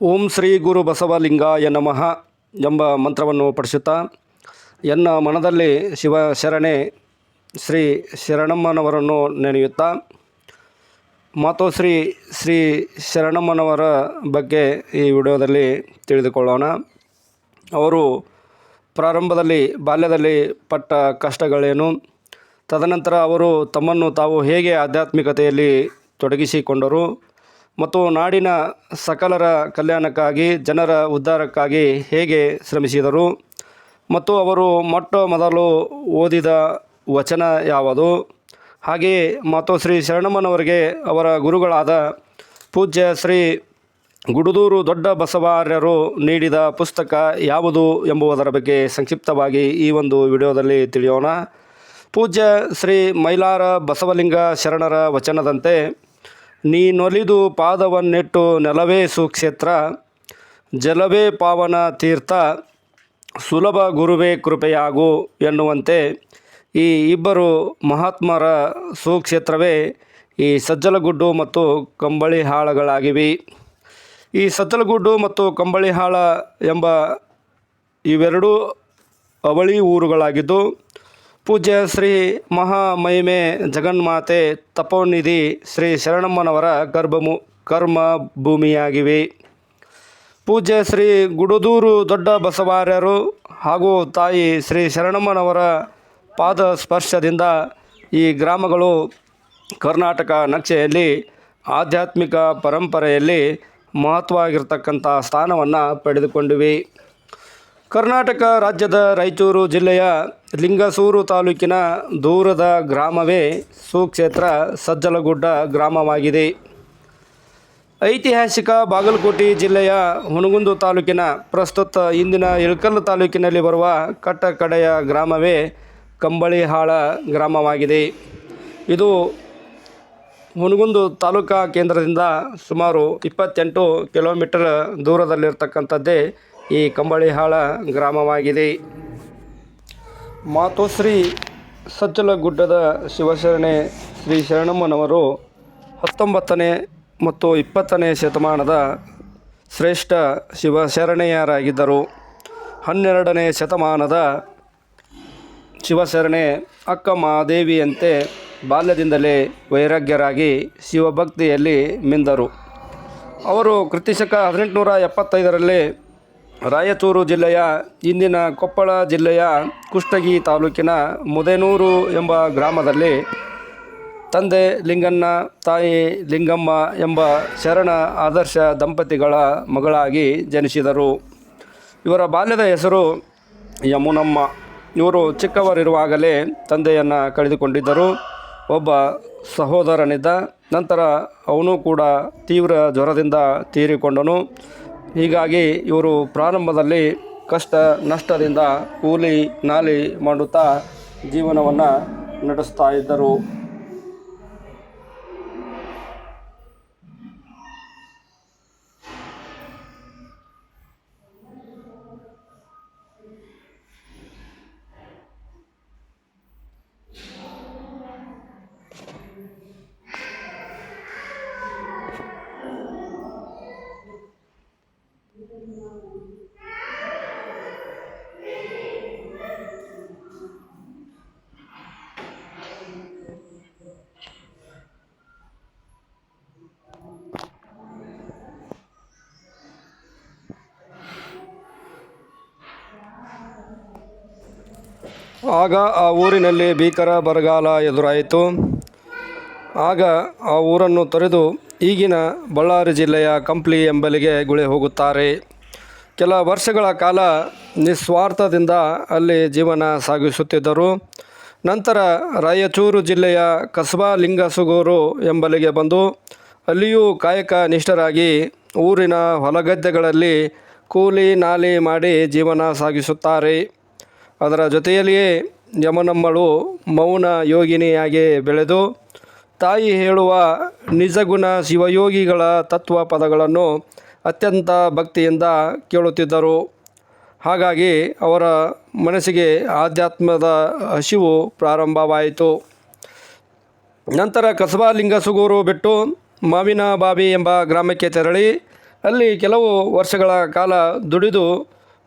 ಓಂ ಶ್ರೀ ಗುರು ಬಸವಲಿಂಗಾಯ ನಮಃ ಎಂಬ ಮಂತ್ರವನ್ನು ಪಠಿಸುತ್ತಾ ಎನ್ನ ಮನದಲ್ಲಿ ಶಿವಶರಣೆ ಶ್ರೀ ಶರಣಮ್ಮನವರನ್ನು ನೆನೆಯುತ್ತಾ ಮಾತೋಶ್ರೀ ಶ್ರೀ ಶರಣಮ್ಮನವರ ಬಗ್ಗೆ ಈ ವಿಡಿಯೋದಲ್ಲಿ ತಿಳಿದುಕೊಳ್ಳೋಣ. ಅವರು ಪ್ರಾರಂಭದಲ್ಲಿ ಬಾಲ್ಯದಲ್ಲಿ ಪಟ್ಟ ಕಷ್ಟಗಳೇನು, ತದನಂತರ ಅವರು ತಮ್ಮನ್ನು ತಾವು ಹೇಗೆ ಆಧ್ಯಾತ್ಮಿಕತೆಯಲ್ಲಿ ತೊಡಗಿಸಿಕೊಂಡರು ಮತ್ತು ನಾಡಿನ ಸಕಲರ ಕಲ್ಯಾಣಕ್ಕಾಗಿ ಜನರ ಉದ್ಧಾರಕ್ಕಾಗಿ ಹೇಗೆ ಶ್ರಮಿಸಿದರು ಮತ್ತು ಅವರು ಮೊಟ್ಟ ಮೊದಲು ಓದಿದ ವಚನ ಯಾವುದು, ಹಾಗೆಯೇ ಮಾತೋಶ್ರೀ ಶರಣಮ್ಮನವರಿಗೆ ಅವರ ಗುರುಗಳಾದ ಪೂಜ್ಯ ಶ್ರೀ ಗುಡುದೂರು ದೊಡ್ಡ ಬಸವಾರ್ಯರು ನೀಡಿದ ಪುಸ್ತಕ ಯಾವುದು ಎಂಬುದರ ಬಗ್ಗೆ ಸಂಕ್ಷಿಪ್ತವಾಗಿ ಈ ಒಂದು ವಿಡಿಯೋದಲ್ಲಿ ತಿಳಿಯೋಣ. ಪೂಜ್ಯ ಶ್ರೀ ಮೈಲಾರ ಬಸವಲಿಂಗ ಶರಣರ ವಚನದಂತೆ, ನೀನೊಲಿದು ಪಾದವನ್ನಿಟ್ಟು ನೆಲವೇ ಸುಕ್ಷೇತ್ರ, ಜಲವೇ ಪಾವನ ತೀರ್ಥ, ಸುಲಭ ಗುರುವೇ ಕೃಪೆಯಾಗು ಎನ್ನುವಂತೆ ಈ ಇಬ್ಬರು ಮಹಾತ್ಮರ ಸುಕ್ಷೇತ್ರವೇ ಈ ಸಜ್ಜಲಗುಡ್ಡು ಮತ್ತು ಕಂಬಳಿಹಾಳಗಳಾಗಿವೆ. ಈ ಸಜ್ಜಲಗುಡ್ಡು ಮತ್ತು ಕಂಬಳಿಹಾಳ ಎಂಬ ಇವೆರಡೂ ಅವಳಿ ಊರುಗಳಾಗಿದ್ದು, ಪೂಜ್ಯ ಶ್ರೀ ಮಹಾಮಹಿಮೆ ಜಗನ್ಮಾತೆ ತಪೋನಿಧಿ ಶ್ರೀ ಶರಣಮ್ಮನವರ ಕರ್ಮ ಭೂಮಿಯಾಗಿವೆ. ಪೂಜ್ಯ ಶ್ರೀ ಗುಡುದೂರು ದೊಡ್ಡ ಬಸವಾರ್ಯರು ಹಾಗೂ ತಾಯಿ ಶ್ರೀ ಶರಣಮ್ಮನವರ ಪಾದ ಸ್ಪರ್ಶದಿಂದ ಈ ಗ್ರಾಮಗಳು ಕರ್ನಾಟಕ ನಕ್ಷೆಯಲ್ಲಿ ಆಧ್ಯಾತ್ಮಿಕ ಪರಂಪರೆಯಲ್ಲಿ ಮಹತ್ವವಾಗಿರ್ತಕ್ಕಂಥ ಸ್ಥಾನವನ್ನು ಪಡೆದುಕೊಂಡಿವೆ. ಕರ್ನಾಟಕ ರಾಜ್ಯದ ರಾಯಚೂರು ಜಿಲ್ಲೆಯ ಲಿಂಗಸೂರು ತಾಲೂಕಿನ ದೂರದ ಗ್ರಾಮವೇ ಸುಕ್ಷೇತ್ರ ಸಜ್ಜಲಗುಡ್ಡ ಗ್ರಾಮವಾಗಿದೆ. ಐತಿಹಾಸಿಕ ಬಾಗಲಕೋಟೆ ಜಿಲ್ಲೆಯ ಹುನಗುಂದ ತಾಲೂಕಿನ ಪ್ರಸ್ತುತ ಇಂದಿನ ಇಳಕಲ್ಲ ತಾಲೂಕಿನಲ್ಲಿ ಬರುವ ಕಟ್ಟಕಡೆಯ ಗ್ರಾಮವೇ ಕಂಬಳಿಹಾಳ ಗ್ರಾಮವಾಗಿದೆ. ಇದು ಹುನಗುಂದ ತಾಲೂಕಾ ಕೇಂದ್ರದಿಂದ ಸುಮಾರು 28 ಕಿಲೋಮೀಟರ್ ದೂರದಲ್ಲಿರ್ತಕ್ಕಂಥದ್ದೇ ಈ ಕಂಬಳಿಹಾಳ ಗ್ರಾಮವಾಗಿದೆ. ಮಾತೋಶ್ರೀ ಸಜ್ಜಲಗುಡ್ಡದ ಶಿವಶರಣೆ ಶ್ರೀ ಶರಣಮ್ಮನವರು 19ನೇ ಮತ್ತು 20ನೇ ಶತಮಾನದ ಶ್ರೇಷ್ಠ ಶಿವಶರಣೆಯರಾಗಿದ್ದರು. 12ನೇ ಶತಮಾನದ ಶಿವಶರಣೆ ಅಕ್ಕ ಮಹಾದೇವಿಯಂತೆ ಬಾಲ್ಯದಿಂದಲೇ ವೈರಾಗ್ಯರಾಗಿ ಶಿವಭಕ್ತಿಯಲ್ಲಿ ಮಿಂದರು. ಅವರು ಕ್ರಿಸ್ತಶಕ 1875ರಲ್ಲಿ ರಾಯಚೂರು ಜಿಲ್ಲೆಯ ಇಂದಿನ ಕೊಪ್ಪಳ ಜಿಲ್ಲೆಯ ಕುಷ್ಟಗಿ ತಾಲೂಕಿನ ಮುದೇನೂರು ಎಂಬ ಗ್ರಾಮದಲ್ಲಿ ತಂದೆ ಲಿಂಗಣ್ಣ, ತಾಯಿ ಲಿಂಗಮ್ಮ ಎಂಬ ಶರಣ ಆದರ್ಶ ದಂಪತಿಗಳ ಮಗಳಾಗಿ ಜನಿಸಿದರು. ಇವರ ಬಾಲ್ಯದ ಹೆಸರು ಯಮುನಮ್ಮ. ಇವರು ಚಿಕ್ಕವರಿರುವಾಗಲೇ ತಂದೆಯನ್ನು ಕಳೆದುಕೊಂಡಿದ್ದರು. ಒಬ್ಬ ಸಹೋದರನಿದ್ದ. ನಂತರ ಅವನು ಕೂಡ ತೀವ್ರ ಜ್ವರದಿಂದ ತೀರಿಕೊಂಡನು. ಹೀಗಾಗಿ ಇವರು ಪ್ರಾರಂಭದಲ್ಲಿ ಕಷ್ಟ ನಷ್ಟದಿಂದ ಕೂಲಿ ನಾಲಿ ಮಾಡುತ್ತಾ ಜೀವನವನ್ನು ನಡೆಸ್ತಾ ಇದ್ದರು. ಆಗ ಆ ಊರಿನಲ್ಲಿ ಭೀಕರ ಬರಗಾಲ ಎದುರಾಯಿತು. ಆಗ ಆ ಊರನ್ನು ತೊರೆದು ಈಗಿನ ಬಳ್ಳಾರಿ ಜಿಲ್ಲೆಯ ಕಂಪ್ಲಿ ಎಂಬಲ್ಲಿಗೆ ಗುಳೆ ಹೋಗುತ್ತಾರೆ. ಕೆಲ ವರ್ಷಗಳ ಕಾಲ ನಿಸ್ವಾರ್ಥದಿಂದ ಅಲ್ಲಿ ಜೀವನ ಸಾಗಿಸುತ್ತಿದ್ದರು. ನಂತರ ರಾಯಚೂರು ಜಿಲ್ಲೆಯ ಕಸಬಾ ಲಿಂಗಸೂರು ಎಂಬಲ್ಲಿಗೆ ಬಂದು ಅಲ್ಲಿಯೂ ಕಾಯಕ ನಿಷ್ಠರಾಗಿ ಊರಿನ ಹೊಲಗದ್ದೆಗಳಲ್ಲಿ ಕೂಲಿ ನಾಲಿ ಮಾಡಿ ಜೀವನ ಸಾಗಿಸುತ್ತಾರೆ. ಅದರ ಜೊತೆಯಲ್ಲಿಯೇ ಯಮನಮ್ಮಳು ಮೌನ ಯೋಗಿನಿಯಾಗಿ ಬೆಳೆದು ತಾಯಿ ಹೇಳುವ ನಿಜಗುಣ ಶಿವಯೋಗಿಗಳ ತತ್ವ ಪದಗಳನ್ನು ಅತ್ಯಂತ ಭಕ್ತಿಯಿಂದ ಕೇಳುತ್ತಿದ್ದರು. ಹಾಗಾಗಿ ಅವರ ಮನಸ್ಸಿಗೆ ಆಧ್ಯಾತ್ಮದ ಹಸಿವು ಪ್ರಾರಂಭವಾಯಿತು. ನಂತರ ಕಸಬಾ ಲಿಂಗಸೂರು ಬಿಟ್ಟು ಮಾವಿನ ಬಾವಿ ಎಂಬ ಗ್ರಾಮಕ್ಕೆ ತೆರಳಿ ಅಲ್ಲಿ ಕೆಲವು ವರ್ಷಗಳ ಕಾಲ ದುಡಿದು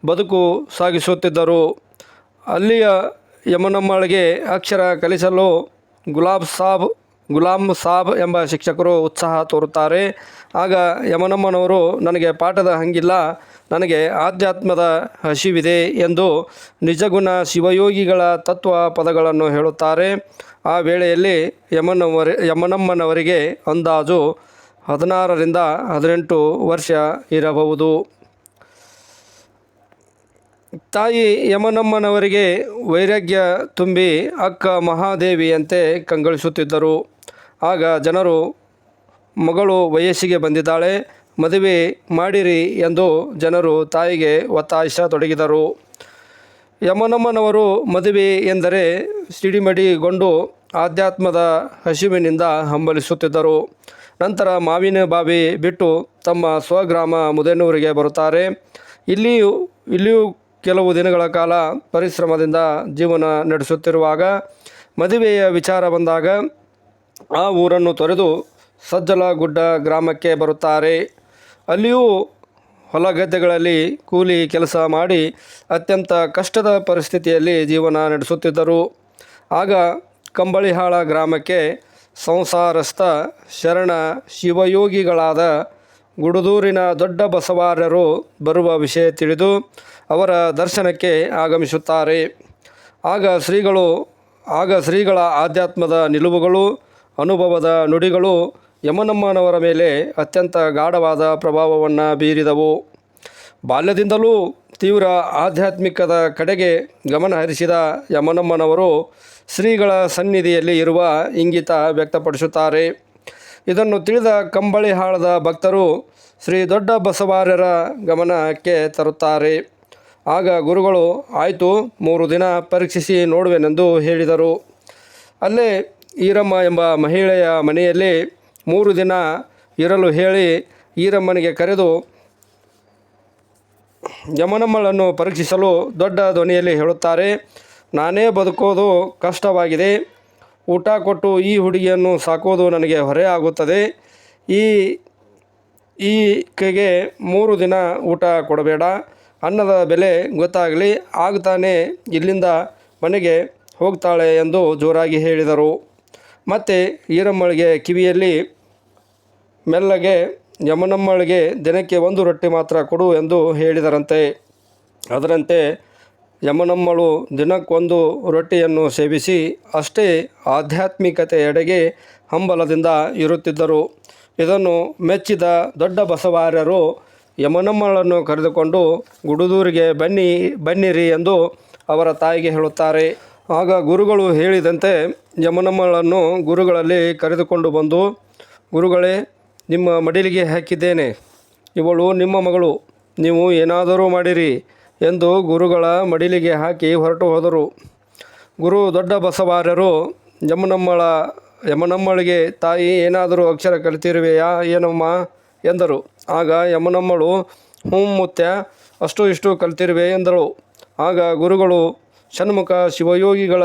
ಬದುಕು ಸಾಗಿಸುತ್ತಿದ್ದರು. ಅಲ್ಲಿಯ ಯಮನಮ್ಮಳಿಗೆ ಅಕ್ಷರ ಕಲಿಸಲು ಗುಲಾಮ್ ಸಾಬ್ ಎಂಬ ಶಿಕ್ಷಕರು ಉತ್ಸಾಹ ತೋರುತ್ತಾರೆ. ಆಗ ಯಮನಮ್ಮನವರು, ನನಗೆ ಪಾಠದ ಹಂಗಿಲ್ಲ, ನನಗೆ ಆಧ್ಯಾತ್ಮದ ಹಸಿವಿದೆ ಎಂದು ನಿಜಗುಣ ಶಿವಯೋಗಿಗಳ ತತ್ವ ಪದಗಳನ್ನು ಹೇಳುತ್ತಾರೆ. ಆ ವೇಳೆಯಲ್ಲಿ ಯಮನಮ್ಮನವರಿಗೆ ಅಂದಾಜು 16ರಿಂದ 18 ವರ್ಷ ಇರಬಹುದು. ತಾಯಿ ಯಮನಮ್ಮನವರಿಗೆ ವೈರಾಗ್ಯ ತುಂಬಿ ಅಕ್ಕ ಮಹಾದೇವಿಯಂತೆ ಕಂಗೊಳಿಸುತ್ತಿದ್ದರು. ಆಗ ಜನರು, ಮಗಳು ವಯಸ್ಸಿಗೆ ಬಂದಿದ್ದಾಳೆ, ಮದುವೆ ಮಾಡಿರಿ ಎಂದು ಜನರು ತಾಯಿಗೆ ಒತ್ತಾಯಿಸತೊಡಗಿದರು. ಯಮನಮ್ಮನವರು ಮದುವೆ ಎಂದರೆ ಸಿಡಿಮಿಡಿಗೊಂಡು ಆಧ್ಯಾತ್ಮದ ಹಸಿವಿನಿಂದ ಹಂಬಲಿಸುತ್ತಿದ್ದರು. ನಂತರ ಮಾವಿನ ಬಾವಿ ಬಿಟ್ಟು ತಮ್ಮ ಸ್ವಗ್ರಾಮ ಮುದೇನೂರಿಗೆ ಬರುತ್ತಾರೆ. ಇಲ್ಲಿಯೂ ಕೆಲವು ದಿನಗಳ ಕಾಲ ಪರಿಶ್ರಮದಿಂದ ಜೀವನ ನಡೆಸುತ್ತಿರುವಾಗ ಮದುವೆಯ ವಿಚಾರ ಬಂದಾಗ ಆ ಊರನ್ನು ತೊರೆದು ಸಜ್ಜಲಗುಡ್ಡ ಗ್ರಾಮಕ್ಕೆ ಬರುತ್ತಾರೆ. ಅಲ್ಲಿಯೂ ಹೊಲಗದ್ದೆಗಳಲ್ಲಿ ಕೂಲಿ ಕೆಲಸ ಮಾಡಿ ಅತ್ಯಂತ ಕಷ್ಟದ ಪರಿಸ್ಥಿತಿಯಲ್ಲಿ ಜೀವನ ನಡೆಸುತ್ತಿದ್ದರು. ಆಗ ಕಂಬಳಿಹಾಳ ಗ್ರಾಮಕ್ಕೆ ಸಂಸಾರಸ್ಥ ಶರಣ ಶಿವಯೋಗಿಗಳಾದ ಗುಡುದೂರಿನ ದೊಡ್ಡ ಬಸವಾರ್ಯರು ಬರುವ ವಿಷಯ ತಿಳಿದು ಅವರ ದರ್ಶನಕ್ಕೆ ಆಗಮಿಸುತ್ತಾರೆ. ಆಗ ಶ್ರೀಗಳ ಆಧ್ಯಾತ್ಮದ ನಿಲುವುಗಳು, ಅನುಭವದ ನುಡಿಗಳು ಯಮನಮ್ಮನವರ ಮೇಲೆ ಅತ್ಯಂತ ಗಾಢವಾದ ಪ್ರಭಾವವನ್ನು ಬೀರಿದವು. ಬಾಲ್ಯದಿಂದಲೂ ತೀವ್ರ ಆಧ್ಯಾತ್ಮಿಕದ ಕಡೆಗೆ ಗಮನ ಹರಿಸಿದ ಯಮನಮ್ಮನವರು ಶ್ರೀಗಳ ಸನ್ನಿಧಿಯಲ್ಲಿ ಇರುವ ಇಂಗಿತ ವ್ಯಕ್ತಪಡಿಸುತ್ತಾರೆ. ಇದನ್ನು ತಿಳಿದ ಕಂಬಳಿಹಾಳದ ಭಕ್ತರು ಶ್ರೀ ದೊಡ್ಡ ಬಸವಾರ್ಯರ ಗಮನಕ್ಕೆ ತರುತ್ತಾರೆ. ಆಗ ಗುರುಗಳು, ಆಯಿತು, 3 ದಿನ ಪರೀಕ್ಷಿಸಿ ನೋಡುವೆನೆಂದು ಹೇಳಿದರು. ಅಲ್ಲೇ ಈರಮ್ಮ ಎಂಬ ಮಹಿಳೆಯ ಮನೆಯಲ್ಲಿ 3 ದಿನ ಇರಲು ಹೇಳಿ ಈರಮ್ಮನಿಗೆ ಕರೆದು ಯಮನಮ್ಮಳನ್ನು ಪರೀಕ್ಷಿಸಲು ದೊಡ್ಡ ಧ್ವನಿಯಲ್ಲಿ ಹೇಳುತ್ತಾರೆ. ನಾನೇ ಬದುಕೋದು ಕಷ್ಟವಾಗಿದೆ. ಊಟ ಕೊಟ್ಟು ಈ ಹುಡುಗಿಯನ್ನು ಸಾಕೋದು ನನಗೆ ಹೊರೆ ಆಗುತ್ತದೆ. ಈಕೆಗೆ 3 ದಿನ ಊಟ ಕೊಡಬೇಡ. ಅನ್ನದ ಬೆಲೆ ಗೊತ್ತಾಗಲಿ, ಆಗ್ತಾನೆ ಇಲ್ಲಿಂದ ಮನೆಗೆ ಹೋಗ್ತಾಳೆ ಎಂದು ಜೋರಾಗಿ ಹೇಳಿದರು. ಮತ್ತು ಈರಮ್ಮಳಿಗೆ ಕಿವಿಯಲ್ಲಿ ಮೆಲ್ಲಗೆ, ಯಮನಮ್ಮಳಿಗೆ ದಿನಕ್ಕೆ 1 ರೊಟ್ಟಿ ಮಾತ್ರ ಕೊಡು ಎಂದು ಹೇಳಿದರಂತೆ. ಅದರಂತೆ ಯಮನಮ್ಮಳು ದಿನಕ್ಕೊಂದು ರೊಟ್ಟಿಯನ್ನು ಸೇವಿಸಿ ಅಷ್ಟೇ ಆಧ್ಯಾತ್ಮಿಕತೆಯೆಡೆಗೆ ಹಂಬಲದಿಂದ ಇರುತ್ತಿದ್ದರು. ಇದನ್ನು ಮೆಚ್ಚಿದ ದೊಡ್ಡ ಬಸವಾರ್ಯರು ಯಮನಮ್ಮಳನ್ನು ಕರೆದುಕೊಂಡು ಗುಡುದೂರಿಗೆ ಬನ್ನಿರಿ ಎಂದು ಅವರ ತಾಯಿಗೆ ಹೇಳುತ್ತಾರೆ. ಆಗ ಗುರುಗಳು ಹೇಳಿದಂತೆ ಯಮನಮ್ಮಳನ್ನು ಗುರುಗಳಲ್ಲಿ ಕರೆದುಕೊಂಡು ಬಂದು, ಗುರುಗಳೇ, ನಿಮ್ಮ ಮಡಿಲಿಗೆ ಹಾಕಿದ್ದೇನೆ, ಇವಳು ನಿಮ್ಮ ಮಗಳು, ನೀವು ಏನಾದರೂ ಮಾಡಿರಿ ಎಂದು ಗುರುಗಳ ಮಡಿಲಿಗೆ ಹಾಕಿ ಹೊರಟು ಹೋದರು. ಗುರು ದೊಡ್ಡ ಬಸವಾರ್ಯರು ಯಮನಮ್ಮಳಿಗೆ, ತಾಯಿ, ಏನಾದರೂ ಅಕ್ಷರ ಕಲಿತಿರುವೆಯಾ ಏನಮ್ಮ ಎಂದರು. ಆಗ ಯಮನಮ್ಮಳು, ಮುತ್ಯ, ಅಷ್ಟು ಇಷ್ಟು ಕಲಿತಿರುವೆ ಎಂದಳು. ಆಗ ಗುರುಗಳು ಷಣ್ಮುಖ ಶಿವಯೋಗಿಗಳ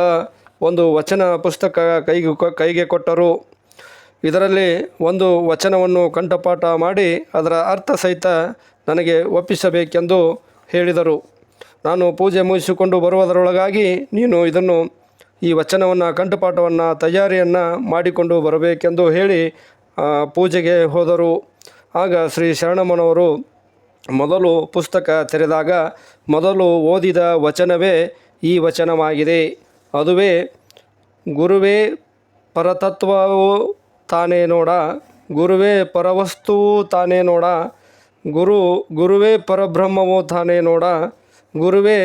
ಒಂದು ವಚನ ಪುಸ್ತಕ ಕೈಗೆ ಕೊಟ್ಟರು. ಇದರಲ್ಲಿ ಒಂದು ವಚನವನ್ನು ಕಂಠಪಾಠ ಮಾಡಿ ಅದರ ಅರ್ಥ ಸಹಿತ ನನಗೆ ಒಪ್ಪಿಸಬೇಕೆಂದು ಹೇಳಿದರು. ನಾನು ಪೂಜೆ ಮುಗಿಸಿಕೊಂಡು ಬರುವುದರೊಳಗಾಗಿ ನೀನು ಈ ವಚನವನ್ನು ಕಂಠಪಾಠವನ್ನು ತಯಾರಿಯನ್ನು ಮಾಡಿಕೊಂಡು ಬರಬೇಕೆಂದು ಹೇಳಿ ಪೂಜೆಗೆ ಹೋದರು. ಆಗ ಶ್ರೀ ಶರಣಮ್ಮನವರು ಮೊದಲು ಪುಸ್ತಕ ತೆರೆದಾಗ ಮೊದಲು ಓದಿದ ವಚನವೇ ಈ ವಚನವಾಗಿದೆ. ಅದುವೇ, ಗುರುವೇ ಪರತತ್ವವು ತಾನೇ ನೋಡ, ಗುರುವೇ ಪರವಸ್ತುವು ತಾನೇ ನೋಡ, ಗುರುವೇ ಪರಬ್ರಹ್ಮವು ತಾನೇ ನೋಡ, ಗುರುವೇ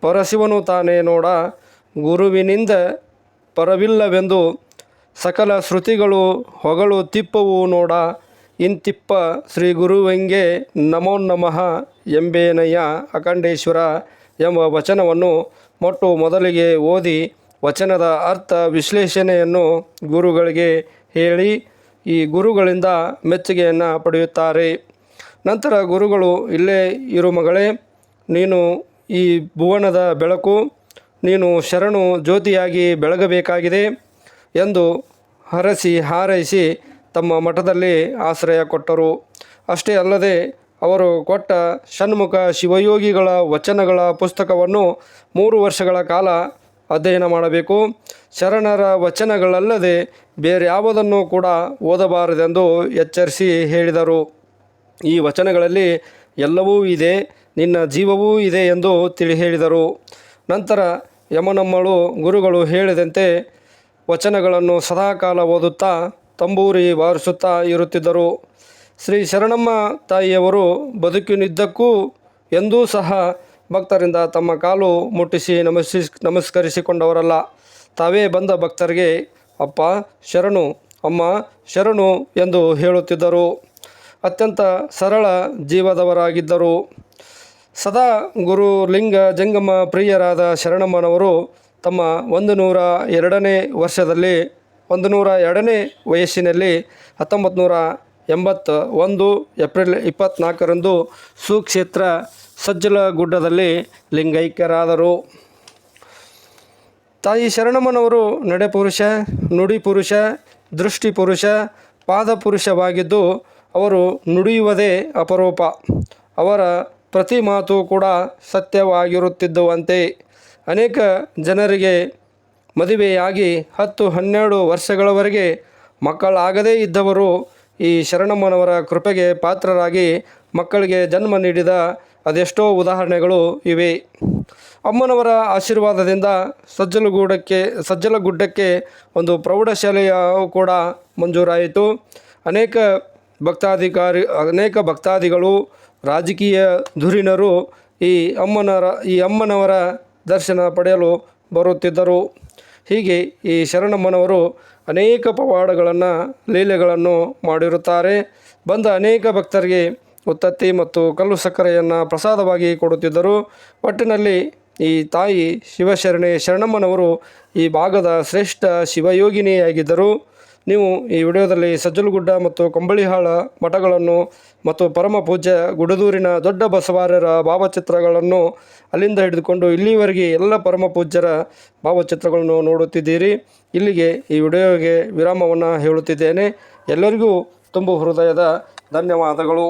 ಪರಶಿವನು ತಾನೇ ನೋಡ, ಗುರುವಿನಿಂದ ಪರವಿಲ್ಲವೆಂದು ಸಕಲ ಶ್ರುತಿಗಳು ಹೊಗಳು ತಿಪ್ಪವು ನೋಡ, ಇಂತಿಪ್ಪ ಶ್ರೀ ಗುರುವೆಂಗೆ ನಮೋ ನಮಃ ಎಂಬೇನಯ್ಯ ಅಖಂಡೇಶ್ವರ ಎಂಬ ವಚನವನ್ನು ಮೊಟ್ಟು ಮೊದಲಿಗೆ ಓದಿ ವಚನದ ಅರ್ಥ ವಿಶ್ಲೇಷಣೆಯನ್ನು ಗುರುಗಳಿಗೆ ಹೇಳಿ ಈ ಗುರುಗಳಿಂದ ಮೆಚ್ಚುಗೆಯನ್ನು ಪಡೆಯುತ್ತಾರೆ. ನಂತರ ಗುರುಗಳು, ಇಲ್ಲೇ ಇರು ಮಗಳೇ, ನೀನು ಈ ಭುವನದ ಬೆಳಕು, ನೀನು ಶರಣು ಜ್ಯೋತಿಯಾಗಿ ಬೆಳಗಬೇಕಾಗಿದೆ ಎಂದು ಹರಸಿ ಹಾರೈಸಿ ತಮ್ಮ ಮಠದಲ್ಲಿ ಆಶ್ರಯ ಕೊಟ್ಟರು. ಅಷ್ಟೇ ಅಲ್ಲದೆ ಅವರು ಕೊಟ್ಟ ಷಣ್ಮುಖ ಶಿವಯೋಗಿಗಳ ವಚನಗಳ ಪುಸ್ತಕವನ್ನು 3 ವರ್ಷಗಳ ಕಾಲ ಅಧ್ಯಯನ ಮಾಡಬೇಕು. ಶರಣರ ವಚನಗಳಲ್ಲದೆ ಬೇರೆ ಯಾವುದನ್ನು ಕೂಡ ಓದಬಾರದೆಂದು ಎಚ್ಚರಿಸಿ ಹೇಳಿದರು. ಈ ವಚನಗಳಲ್ಲಿ ಎಲ್ಲವೂ ಇದೆ, ನಿನ್ನ ಜೀವವೂ ಇದೆ ಎಂದು ಹೇಳಿದರು. ನಂತರ ಯಮನಮ್ಮಳು ಗುರುಗಳು ಹೇಳಿದಂತೆ ವಚನಗಳನ್ನು ಸದಾಕಾಲ ಓದುತ್ತಾ ತಂಬೂರಿ ಬಾರಿಸುತ್ತಾ ಇರುತ್ತಿದ್ದರು. ಶ್ರೀ ಶರಣಮ್ಮ ತಾಯಿಯವರು ಬದುಕಿನಿದ್ದಕ್ಕೂ ಎಂದೂ ಸಹ ಭಕ್ತರಿಂದ ತಮ್ಮ ಕಾಲು ಮುಟ್ಟಿಸಿ ನಮಸ್ಕರಿಸಿಕೊಂಡವರಲ್ಲ. ತಾವೇ ಬಂದ ಭಕ್ತರಿಗೆ ಅಪ್ಪ ಶರಣು, ಅಮ್ಮ ಶರಣು ಎಂದು ಹೇಳುತ್ತಿದ್ದರು. ಅತ್ಯಂತ ಸರಳ ಜೀವದವರಾಗಿದ್ದರು. ಸದಾ ಗುರು ಲಿಂಗ ಜಂಗಮ ಪ್ರಿಯರಾದ ಶರಣಮ್ಮನವರು ತಮ್ಮ 102ನೇ ವಯಸ್ಸಿನಲ್ಲಿ 1981 ಏಪ್ರಿಲ್ 24ರಂದು ಸುಕ್ಷೇತ್ರ ಸಜ್ಜಲಗುಡ್ಡದಲ್ಲಿ ಲಿಂಗೈಕ್ಯರಾದರು. ತಾಯಿ ಶರಣಮ್ಮನವರು ನಡೆಪುರುಷ, ನುಡಿ ಪುರುಷ, ದೃಷ್ಟಿ ಪುರುಷ, ಪಾದಪುರುಷವಾಗಿದ್ದು ಅವರು ನುಡಿಯುವುದೇ ಅಪರೂಪ. ಅವರ ಪ್ರತಿ ಮಾತು ಕೂಡ ಸತ್ಯವಾಗಿರುತ್ತಿದ್ದುವಂತೆ. ಅನೇಕ ಜನರಿಗೆ ಮದುವೆಯಾಗಿ 10-12 ವರ್ಷಗಳವರೆಗೆ ಮಕ್ಕಳಾಗದೇ ಇದ್ದವರು ಈ ಶರಣಮ್ಮನವರ ಕೃಪೆಗೆ ಪಾತ್ರರಾಗಿ ಮಕ್ಕಳಿಗೆ ಜನ್ಮ ನೀಡಿದ ಅದೆಷ್ಟೋ ಉದಾಹರಣೆಗಳು ಇವೆ. ಅಮ್ಮನವರ ಆಶೀರ್ವಾದದಿಂದ ಸಜ್ಜಲಗುಡ್ಡಕ್ಕೆ ಒಂದು ಪ್ರೌಢಶಾಲೆಯೂ ಕೂಡ ಮಂಜೂರಾಯಿತು. ಅನೇಕ ಭಕ್ತಾದಿಗಳು, ರಾಜಕೀಯ ಧುರೀಣರು ಈ ಅಮ್ಮನವರ ದರ್ಶನ ಪಡೆಯಲು ಬರುತ್ತಿದ್ದರು. ಹೀಗೆ ಈ ಶರಣಮ್ಮನವರು ಅನೇಕ ಪವಾಡಗಳನ್ನು, ಲೀಲೆಗಳನ್ನು ಮಾಡಿರುತ್ತಾರೆ. ಬಂದ ಅನೇಕ ಭಕ್ತರಿಗೆ ಉತ್ತತ್ತಿ ಮತ್ತು ಕಲ್ಲು ಸಕ್ಕರೆಯನ್ನು ಪ್ರಸಾದವಾಗಿ ಕೊಡುತ್ತಿದ್ದರು. ಒಟ್ಟಿನಲ್ಲಿ ಈ ತಾಯಿ ಶಿವಶರಣೆ ಶರಣಮ್ಮನವರು ಈ ಭಾಗದ ಶ್ರೇಷ್ಠ ಶಿವಯೋಗಿನಿಯಾಗಿದ್ದರು. ನೀವು ಈ ವಿಡಿಯೋದಲ್ಲಿ ಸಜ್ಜಲಗುಡ್ಡ ಮತ್ತು ಕಂಬಳಿಹಾಳ ಮಠಗಳನ್ನು ಮತ್ತು ಪರಮ ಪೂಜ್ಯ ಗುಡದೂರಿನ ದೊಡ್ಡ ಬಸವಾರ್ಯರ ಭಾವಚಿತ್ರಗಳನ್ನು ಅಲ್ಲಿಂದ ಹಿಡಿದುಕೊಂಡು ಇಲ್ಲಿವರೆಗೆ ಎಲ್ಲ ಪರಮ ಪೂಜ್ಯರ ಭಾವಚಿತ್ರಗಳನ್ನು ನೋಡುತ್ತಿದ್ದೀರಿ. ಇಲ್ಲಿಗೆ ಈ ವಿಡಿಯೋಗೆ ವಿರಾಮವನ್ನು ಹೇಳುತ್ತಿದ್ದೇನೆ. ಎಲ್ಲರಿಗೂ ತುಂಬ ಹೃದಯದ ಧನ್ಯವಾದಗಳು.